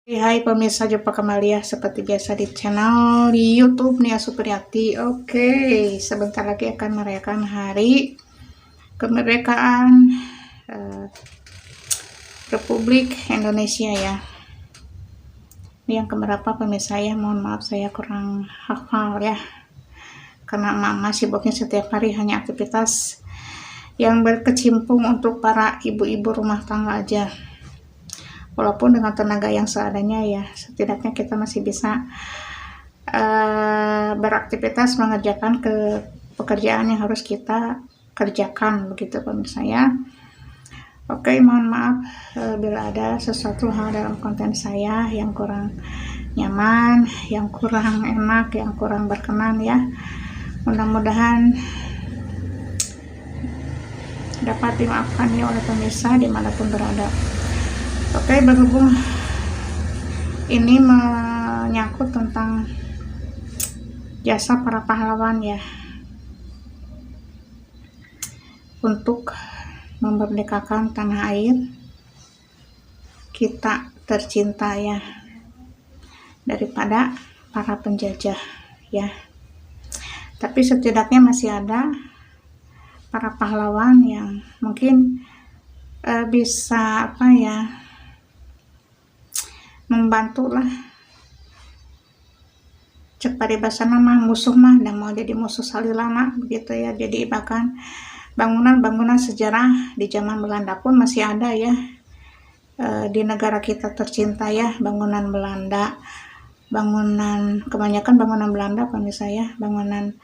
Hai pemirsa, jumpa kembali ya seperti biasa di channel di YouTube Nia Supriyati. Oke, sebentar lagi akan merayakan hari kemerdekaan Republik Indonesia ya. Ini yang keberapa pemirsa ya? Mohon maaf saya kurang hafal ya. Karena mama sibuknya setiap hari hanya aktivitas yang berkecimpung untuk para ibu-ibu rumah tangga aja. Walaupun dengan tenaga yang seadanya ya, setidaknya kita masih bisa beraktivitas mengerjakan pekerjaan yang harus kita kerjakan, begitu pemirsa ya. Oke, mohon maaf bila ada sesuatu hal dalam konten saya yang kurang nyaman, yang kurang enak, yang kurang berkenan ya. Mudah-mudahan dapat dimaafkan ya oleh pemirsa dimanapun berada. Oke, berhubung ini menyangkut tentang jasa para pahlawan ya untuk memerdekakan tanah air kita tercinta ya daripada para penjajah ya. Tapi setidaknya masih ada para pahlawan yang mungkin bisa apa ya, membantu lah cek paribasana mah musuh mah dan mau jadi musuh salilana begitu ya. Jadi bahkan bangunan-bangunan sejarah di zaman Belanda pun masih ada ya di negara kita tercinta ya. Bangunan Belanda, kebanyakan bangunan Belanda pemirsa ya. Bangunan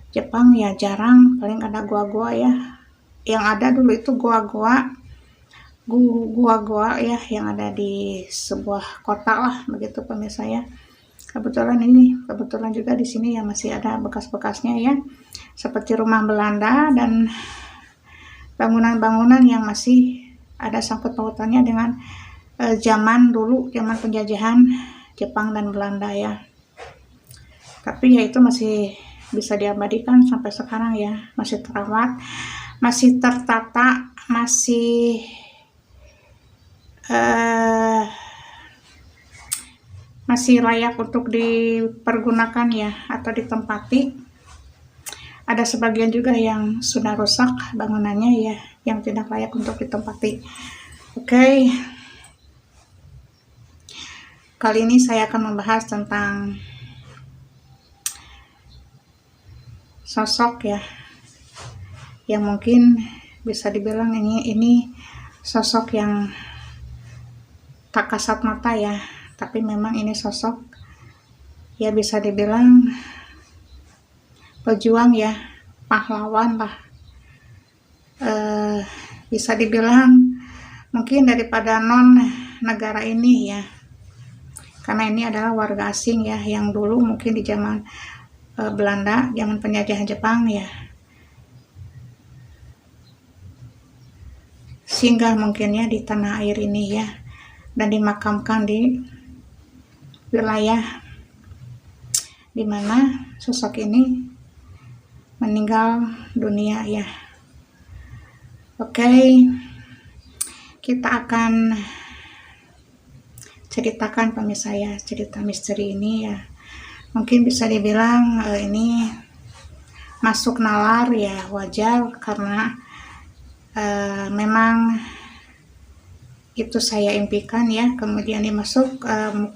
Jepang ya jarang, paling ada gua-gua ya. Yang ada dulu itu gua-gua ya yang ada di sebuah kota lah begitu pemirsa ya. Kebetulan juga di sini ya masih ada bekas-bekasnya ya, seperti rumah Belanda dan bangunan-bangunan yang masih ada sangkut pautannya dengan zaman dulu, zaman penjajahan Jepang dan Belanda ya. Tapi ya itu masih bisa diabadikan sampai sekarang ya, masih terawat, masih tertata, masih layak untuk dipergunakan ya atau ditempati. Ada sebagian juga yang sudah rusak bangunannya ya, yang tidak layak untuk ditempati. Oke, kali ini saya akan membahas tentang sosok ya yang mungkin bisa dibilang ini sosok yang tak kasat mata ya, tapi memang ini sosok ya bisa dibilang pejuang ya, pahlawan lah, bisa dibilang mungkin daripada non negara ini ya, karena ini adalah warga asing ya, yang dulu mungkin di zaman Belanda, zaman penjajahan Jepang ya, singgah mungkinnya di tanah air ini ya, dan dimakamkan di wilayah dimana sosok ini meninggal dunia ya. Oke, kita akan ceritakan pemirsa ya, cerita misteri ini ya. Mungkin bisa dibilang ini masuk nalar ya, wajar karena memang itu saya impikan ya, kemudian dimasuk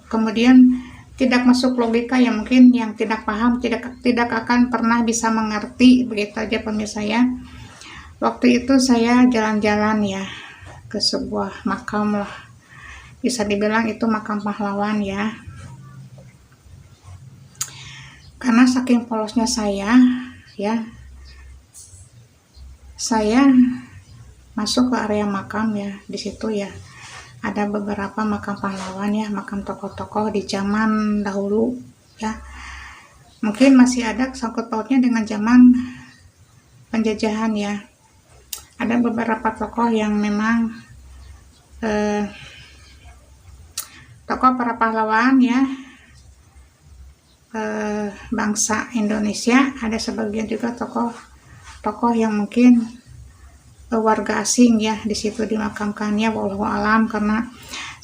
kemudian tidak masuk logika ya, mungkin yang tidak paham tidak akan pernah bisa mengerti begitu aja pemirsa ya. Waktu itu saya jalan-jalan ya ke sebuah makam lah, bisa dibilang itu makam pahlawan ya. Karena saking polosnya saya ya, saya masuk ke area makam ya, di situ ya ada beberapa makam pahlawan ya, makam tokoh-tokoh di zaman dahulu ya. Mungkin masih ada sangkut pautnya dengan zaman penjajahan ya. Ada beberapa tokoh yang memang tokoh para pahlawan ya, bangsa Indonesia. Ada sebagian juga tokoh yang mungkin warga asing ya di situ dimakamkannya, wallahu alam, karena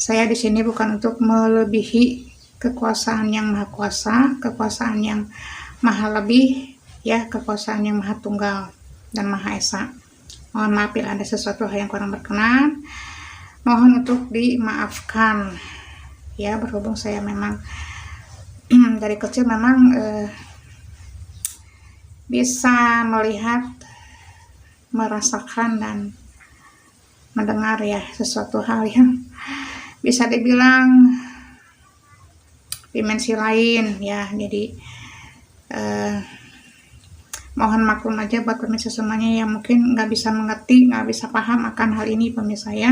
Saya di sini bukan untuk melebihi kekuasaan yang maha kuasa, kekuasaan yang maha lebih, ya, kekuasaan yang maha tunggal dan maha esa. Mohon maaf bila ada sesuatu hal yang kurang berkenan, mohon untuk dimaafkan, ya, berhubung saya memang dari kecil memang bisa melihat, merasakan, dan mendengar, ya, sesuatu hal yang bisa dibilang dimensi lain, ya. Jadi mohon maklum aja buat pemirsa semuanya yang mungkin nggak bisa mengerti, nggak bisa paham akan hal ini, pemirsa ya.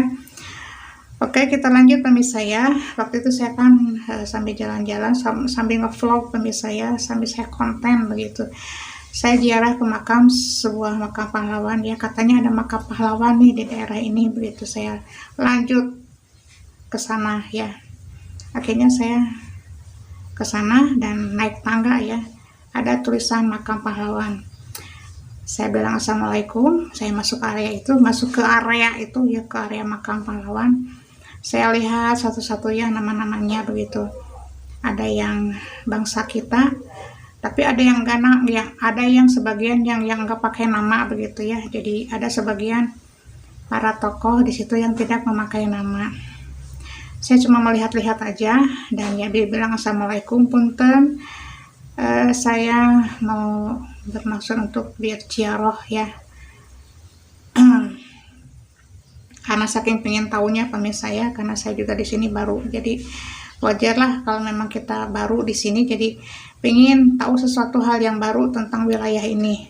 Oke, kita lanjut pemirsa ya. Waktu itu saya kan sambil jalan-jalan, sambil nge-vlog pemirsa ya, sambil saya konten begitu. Saya ziarah ke sebuah makam pahlawan, ya, katanya ada makam pahlawan nih di daerah ini begitu. Saya lanjut ke sana, ya. Akhirnya saya ke sana dan naik tangga, ya. Ada tulisan makam pahlawan. Saya bilang assalamualaikum. Saya masuk ke area itu, ya, ke area makam pahlawan. Saya lihat satu-satunya nama-namanya begitu. Ada yang bangsa kita, tapi ada yang ada yang sebagian yang nggak pakai nama begitu, ya. Jadi ada sebagian para tokoh di situ yang tidak memakai nama. Saya cuma melihat-lihat aja dan ya dibilang assalamualaikum, punten, saya mau bermaksud untuk berziarah, ya. Karena saking pengen tahunya pemirsa ya, karena saya juga di sini baru, jadi wajarlah kalau memang kita baru di sini, jadi pengen tahu sesuatu hal yang baru tentang wilayah ini.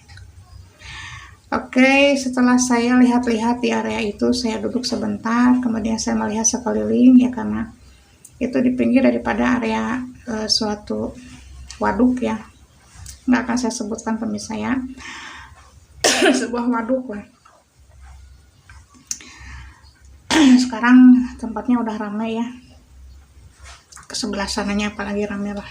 Oke, setelah saya lihat-lihat di area itu, saya duduk sebentar, kemudian saya melihat sekeliling, ya, karena itu di pinggir daripada area suatu waduk, ya. Nggak akan saya sebutkan pemirsa ya. Sebuah waduk lah. Sekarang tempatnya udah ramai, ya. Ke sebelah sananya apalagi ramai lah.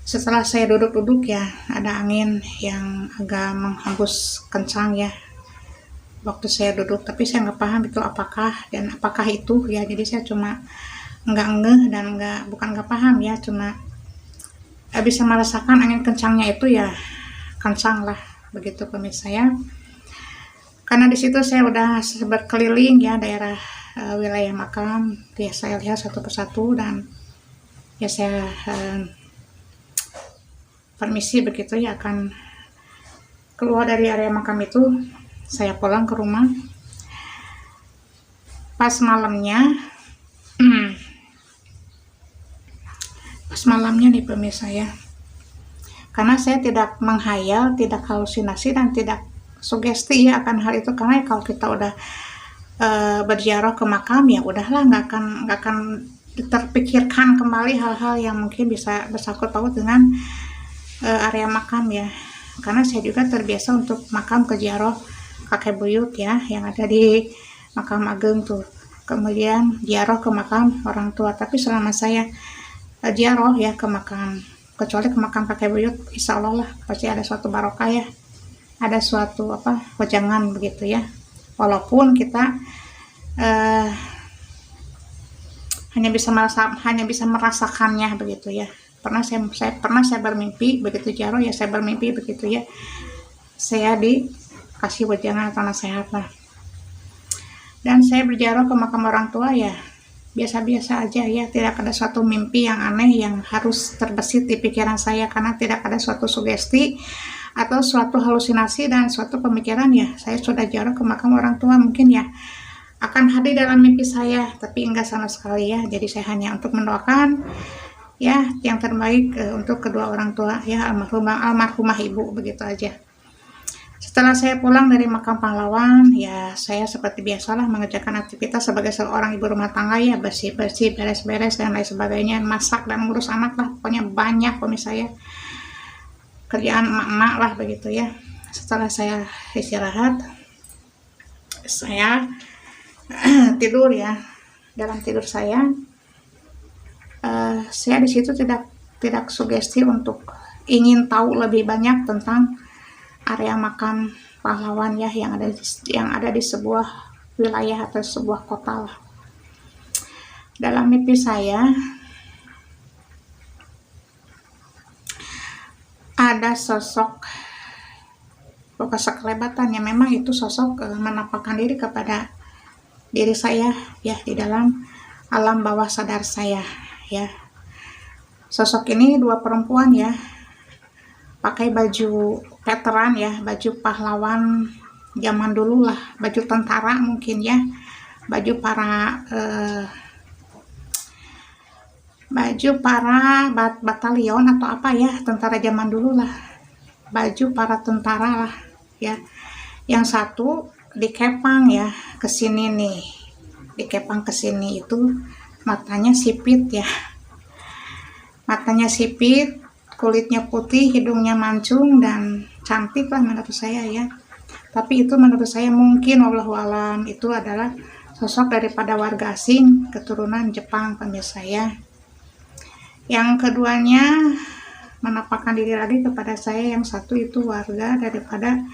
Setelah saya duduk-duduk, ya, ada angin yang agak menghembus kencang, ya, waktu saya duduk, tapi saya nggak paham itu apakah itu, ya. Jadi saya cuma nggak ngeh dan bukan nggak paham, ya, cuma bisa merasakan angin kencangnya itu, ya, kencang lah begitu pemirsa ya. Karena di situ saya udah berkeliling, ya, daerah wilayah makam, ya, saya lihat satu persatu dan ya saya permisi begitu, ya, akan keluar dari area makam itu. Saya pulang ke rumah. Pas malamnya nih pemirsa ya, karena saya tidak menghayal, tidak halusinasi, dan tidak sugesti, ya, akan hal itu. Karena kalau kita udah berziarah ke makam, ya udahlah, nggak akan terpikirkan kembali hal-hal yang mungkin bisa bersangkut paut dengan area makam, ya. Karena saya juga terbiasa untuk makam ke ziarah kakek buyut, ya, yang ada di makam Ageng tuh, kemudian ziarah ke makam orang tua. Tapi selama saya ziarah, ya, ke makam, kecuali ke makam kakek buyut, insya Allah lah pasti ada suatu barokah, ya, ada suatu wejangan begitu, ya, walaupun kita hanya bisa merasakannya begitu, ya. Pernah saya bermimpi begitu ziarah, ya, saya bermimpi begitu, ya, saya dikasih wejangan atau nasihat lah. Dan saya berziarah ke makam orang tua, ya, biasa-biasa aja, ya, tidak ada suatu mimpi yang aneh yang harus terbesit di pikiran saya, karena tidak ada suatu sugesti atau suatu halusinasi dan suatu pemikiran, ya, saya sudah ziarah ke makam orang tua, mungkin, ya, akan hadir dalam mimpi saya, tapi enggak sama sekali, ya. Jadi saya hanya untuk mendoakan, ya, yang terbaik untuk kedua orang tua, ya, almarhumah ibu, begitu aja. Setelah saya pulang dari makam pahlawan, ya, saya seperti biasalah mengerjakan aktivitas sebagai seorang ibu rumah tangga, ya, bersih-bersih, beres-beres dan lain sebagainya, masak dan ngurus anak lah, pokoknya banyak pemirsa ya, kerjaan emak-emak lah begitu, ya. Setelah saya istirahat, saya tidur, ya. Dalam tidur saya di situ tidak sugesti untuk ingin tahu lebih banyak tentang area makam pahlawan, ya, yang ada di sebuah wilayah atau sebuah kota lah. dalam mimpi saya ada sosok sekelebatannya. Memang itu sosok menampakkan diri kepada diri saya ya, di dalam alam bawah sadar saya ya. Sosok ini dua perempuan ya, pakai baju veteran ya, baju pahlawan zaman dulu lah, baju tentara mungkin ya, baju para batalion atau apa ya, tentara zaman dulu lah, baju para tentara lah ya. Yang satu dikepang ya ke sini nih, dikepang ke sini, itu matanya sipit ya, matanya sipit, kulitnya putih, hidungnya mancung dan cantik lah menurut saya ya. Tapi itu menurut saya mungkin wallahualam itu adalah sosok daripada warga asing keturunan Jepang pemirsa ya. Yang keduanya menampakkan diri lagi kepada saya, yang satu itu warga daripada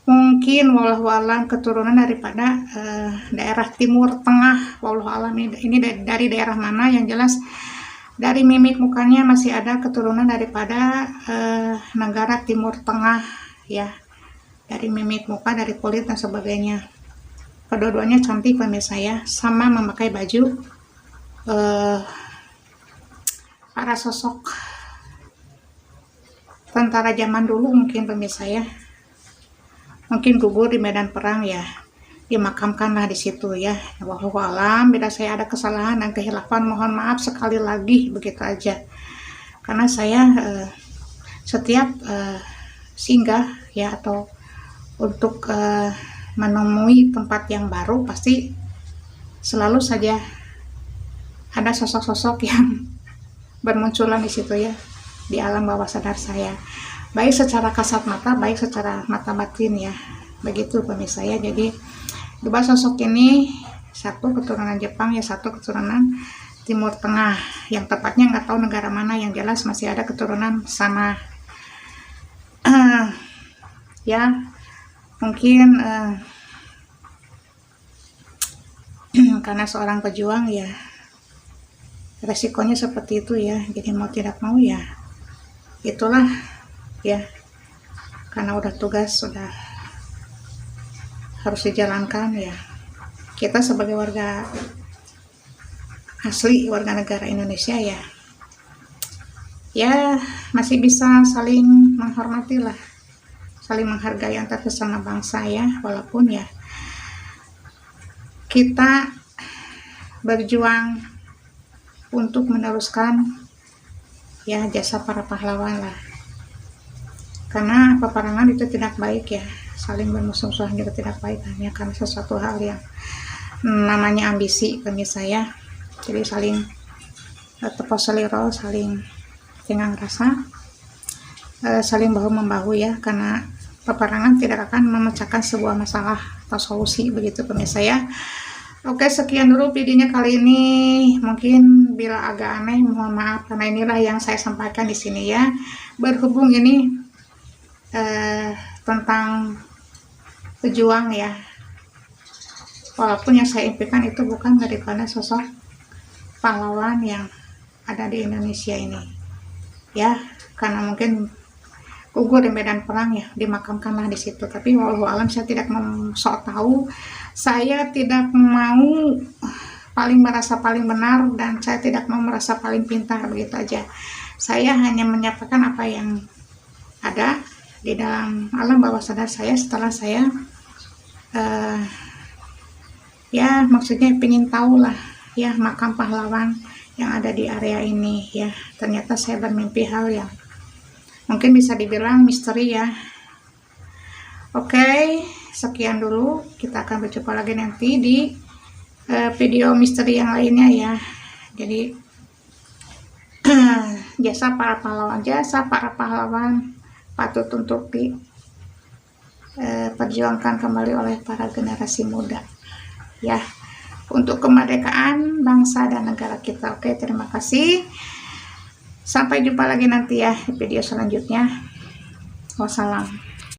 mungkin wallahualam keturunan daripada daerah Timur Tengah, wallahualam ini dari daerah mana, yang jelas dari mimik mukanya masih ada keturunan daripada negara Timur Tengah ya, dari mimik muka, dari kulit dan sebagainya. Kedua-duanya cantik pemirsa ya, sama memakai baju para sosok tentara zaman dulu mungkin pemirsa ya, mungkin gugur di medan perang ya, dimakamkanlah di situ ya. Wallahualam, bila saya ada kesalahan dan kehilafan mohon maaf sekali lagi, begitu aja. Karena saya setiap singgah ya atau untuk menemui tempat yang baru, pasti selalu saja ada sosok-sosok yang bermunculan di situ ya, di alam bawah sadar saya, baik secara kasat mata, baik secara mata batin ya, begitu pemirsa ya. Jadi dua sosok ini, satu keturunan Jepang ya, satu keturunan Timur Tengah, yang tepatnya nggak tahu negara mana, yang jelas masih ada keturunan sana ya. Mungkin karena seorang pejuang ya, resikonya seperti itu ya, jadi mau tidak mau ya itulah ya, karena udah tugas sudah harus dijalankan ya. Kita sebagai warga asli, warga negara Indonesia ya masih bisa saling menghormati lah, saling menghargai antar sesama bangsa ya, walaupun ya kita berjuang untuk meneruskan ya jasa para pahlawan lah, karena peperangan itu tidak baik ya, saling bermusuh-musuhan juga tidak baik, hanya karena sesuatu hal yang namanya ambisi pemirsa ya. Jadi saling tepos seliro, saling tenggang rasa, saling bahu membahu ya, karena peperangan tidak akan memecahkan sebuah masalah atau solusi, begitu pemirsa ya. Oke, sekian dulu videonya kali ini. Mungkin bila agak aneh mohon maaf, karena inilah yang saya sampaikan di sini ya. Berhubung ini tentang pejuang ya, walaupun yang saya impikan itu bukan daripada sosok pahlawan yang ada di Indonesia ini ya, karena mungkin gugur di medan perang ya, dimakamkanlah di situ. Tapi wallahualam saya tidak mau sok tahu, saya tidak mau merasa paling benar, dan saya tidak mau merasa paling pintar, begitu aja. Saya hanya menyampaikan apa yang ada di dalam alam bawah sadar saya setelah saya ya maksudnya pengen tahu lah ya makam pahlawan yang ada di area ini ya. Ternyata saya bermimpi hal yang mungkin bisa dibilang misteri ya. Oke, sekian dulu, kita akan berjumpa lagi nanti di video misteri yang lainnya ya. Jadi jasa para pahlawan patut untuk diperjuangkan kembali oleh para generasi muda ya, untuk kemerdekaan bangsa dan negara kita. Oke, terima kasih, sampai jumpa lagi nanti ya di video selanjutnya. Wassalam.